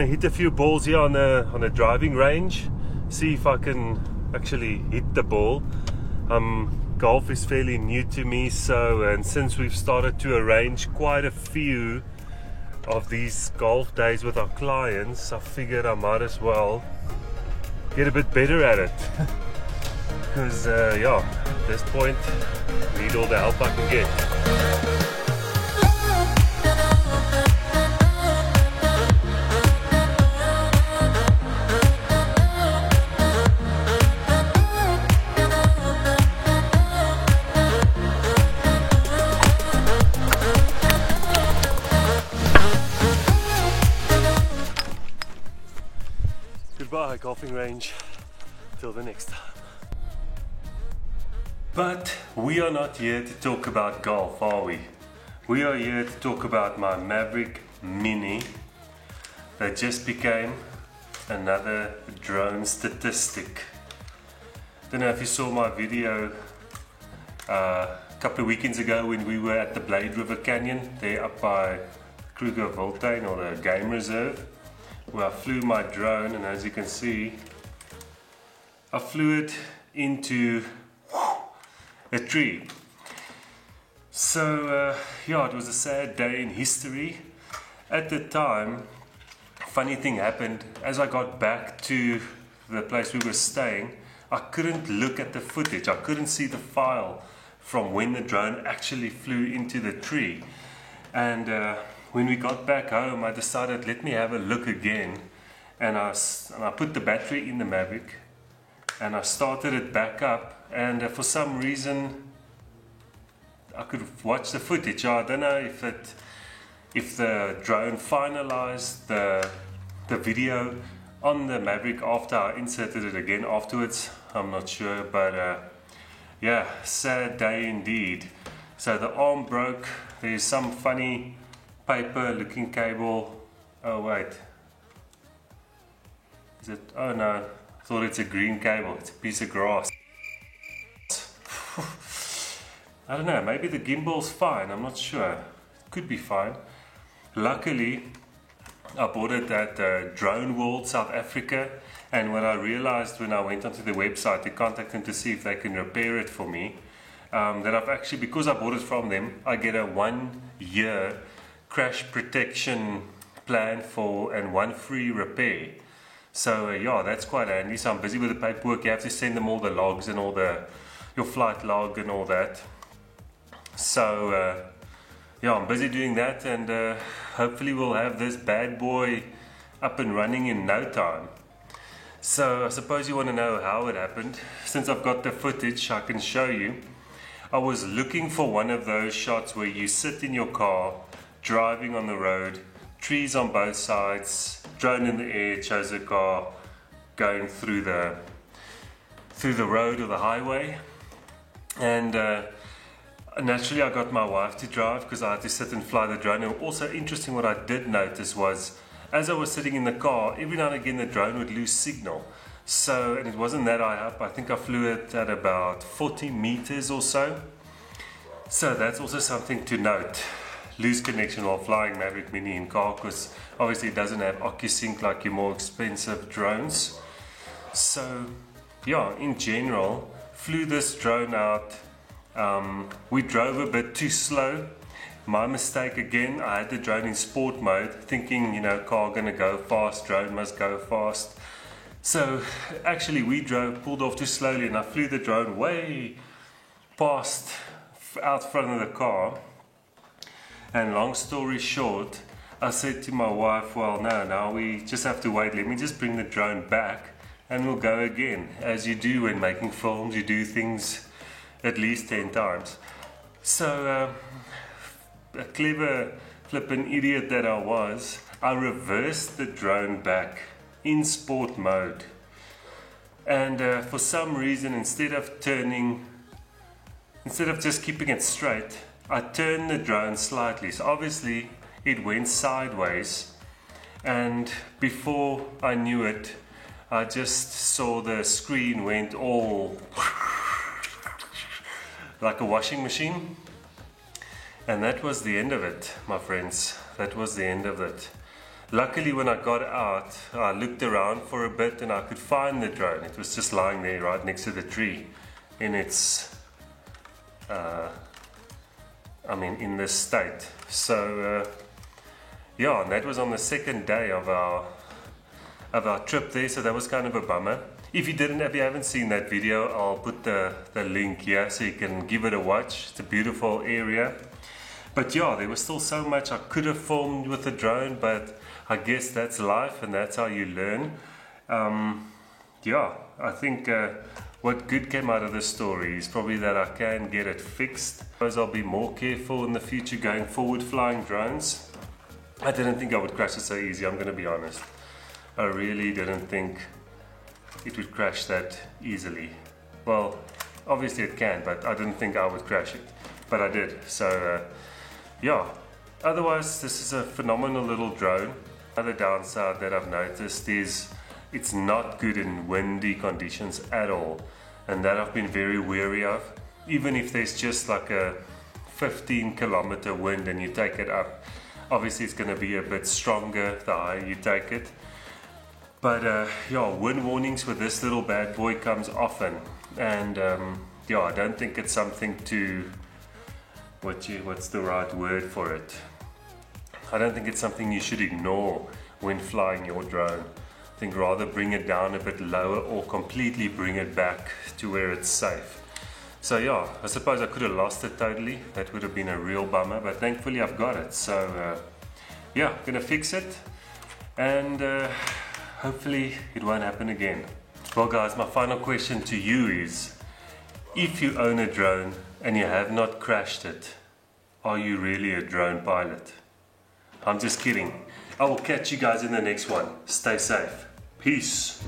Hit a few balls here on a driving range, see if I can actually hit the ball. Golf is fairly new to me, and since we've started to arrange quite a few of these golf days with our clients, I figured I might as well get a bit better at it. Because yeah, at this point I need all the help I can get. Goodbye, golfing range. Till the next time. But we are not here to talk about golf, are we? We are here to talk about my Maverick Mini that just became another drone statistic. Don't know if you saw my video a couple of weekends ago when we were at the Blade River Canyon, there up by Kruger-Wildtuin, or the game reserve, where I flew my drone, and as you can see, I flew it into a tree. So yeah, it was a sad day in history. At the time, funny thing happened. As I got back to the place we were staying, I couldn't look at the footage. I couldn't see the file from when the drone actually flew into the tree. And when we got back home, I decided, let me have a look again. And I put the battery in the Maverick and I started it back up, and for some reason I could watch the footage. I don't know if the drone finalized the video on the Maverick after I inserted it again afterwards. I'm not sure, but yeah, sad day indeed. So the arm broke. There's some funny paper looking cable. Oh wait, is it? Oh no, I thought it's a green cable. It's a piece of grass. I don't know, maybe the gimbal's fine, I'm not sure. It could be fine. Luckily, I bought it at Drone World South Africa, and what I realized when I went onto the website to contact them to see if they can repair it for me, that I've actually, because I bought it from them, I get a 1-year crash protection plan and 1 free repair. So yeah, that's quite handy. So I'm busy with the paperwork. You have to send them all the logs and all your flight log and all that. So yeah, I'm busy doing that, and hopefully we'll have this bad boy up and running in no time. So I suppose you want to know how it happened. Since I've got the footage, I can show you. I was looking for one of those shots where you sit in your car, driving on the road, trees on both sides, drone in the air, shows the car going through the road or the highway. And naturally I got my wife to drive because I had to sit and fly the drone. And also interesting, what I did notice was, as I was sitting in the car, every now and again the drone would lose signal. So, and it wasn't that high up. I think I flew it at about 40 meters or so. So that's also something to note. Lose connection while flying Maverick Mini in car, because obviously it doesn't have OcuSync like your more expensive drones. So yeah, in general, flew this drone out. We drove a bit too slow. My mistake again, I had the drone in sport mode, thinking, you know, car gonna go fast, drone must go fast. So actually we pulled off too slowly, and I flew the drone way past out front of the car. And long story short, I said to my wife, well, now we just have to wait. Let me just bring the drone back and we'll go again. As you do when making films, you do things at least 10 times. So a clever flippin' idiot that I was, I reversed the drone back in sport mode. And for some reason, instead of just keeping it straight, I turned the drone slightly. So obviously it went sideways, and before I knew it, I just saw the screen went all like a washing machine. And that was the end of it, my friends. That was the end of it. Luckily when I got out, I looked around for a bit and I could find the drone. It was just lying there right next to the tree in its, in this state. So yeah, and that was on the second day of our trip there, so that was kind of a bummer. If you haven't seen that video, I'll put the link here so you can give it a watch. It's a beautiful area. But yeah, there was still so much I could have filmed with the drone, but I guess that's life and that's how you learn. Yeah, I think what good came out of this story is probably that I can get it fixed. I suppose I'll be more careful in the future going forward flying drones. I didn't think I would crash it so easy, I'm going to be honest. I really didn't think it would crash that easily. Well, obviously it can, but I didn't think I would crash it. But I did, so yeah. Otherwise, this is a phenomenal little drone. Another downside that I've noticed is it's not good in windy conditions at all. And that I've been very wary of. Even if there's just like a 15-kilometer wind and you take it up, obviously it's going to be a bit stronger the higher you take it. But yeah, wind warnings with this little bad boy comes often. And yeah, I don't think it's something to, what's the right word for it? I don't think it's something you should ignore when flying your drone. I think rather bring it down a bit lower or completely bring it back to where it's safe. So yeah, I suppose I could have lost it totally. That would have been a real bummer, but thankfully I've got it. So yeah, I'm gonna fix it and hopefully it won't happen again. Well guys, my final question to you is, if you own a drone and you have not crashed it, are you really a drone pilot? I'm just kidding. I will catch you guys in the next one. Stay safe. Peace.